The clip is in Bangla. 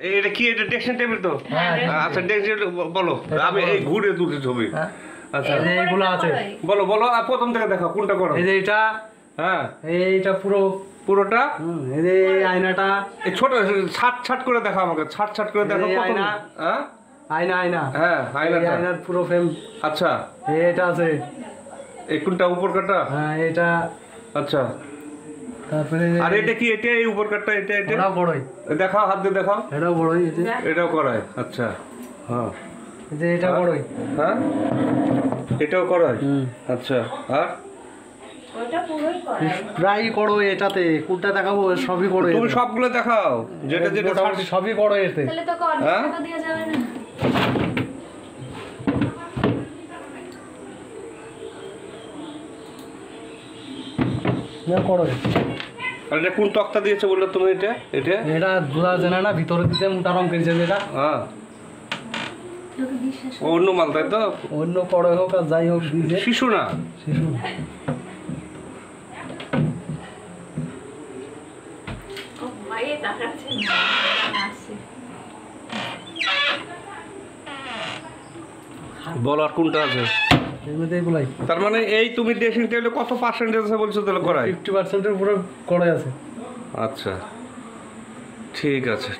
এটা কি, এটা ড্রেসিং টেবিল তো? আচ্ছা ড্রেসিং বলো, আমি এই ঘুরে দুটো ছবি। আচ্ছা এইগুলো আছে, বলো বলো, আর প্রথম থেকে দেখো কোনটা করো। এই যে এটা, হ্যাঁ এইটা পুরোটা। এই যে আয়নাটা, এই ছোট ছাট ছাট করে দেখো আমাকে, ছাট ছাট করে দেখো প্রথম। হ্যাঁ আয়না হ্যাঁ আয়নাটা, আয়নার পুরো ফ্রেম। আচ্ছা এটা আছে, এই কোনটা উপর কাটটা? হ্যাঁ এটা। আচ্ছা তারপরে আর এটা কি, এটা এই উপর কাটটা, এটা এটাও বড়ই, দেখাও, হাত দিয়ে দেখাও। এটাও বড়ই, এই যে এটাও করায়। আচ্ছা হ্যাঁ, এই যে এটা বড়ই, হ্যাঁ এটাও করায়। আচ্ছা আর প্রায় করো এটাতে, কোনটা দেখাবো সবই করো। তুমি সবগুলো দেখাও, যেটা যেটা মোটামুটি সবই করো এতে। হ্যাঁ করো। আর এটা কোন তক্তা দিয়েছে বললে তুমি? এটা এটা এটা দুলা জানা না, ভিতরে দিতে মোটা রং করেছে যেটা। হ্যাঁ অন্য মাল, তাই তো? অন্য করো হোক আর যাই হোক, শিশু না, শিশু। বল আর কোনটা আছে এর মধ্যে এগুলাই। তার মানে এই তুমি ড্রেসিং টেবিলে কত পার্সেন্টেজ আছে বলছো তাহলে করায়? 50% পুরো করে আছে। আচ্ছা ঠিক আছে।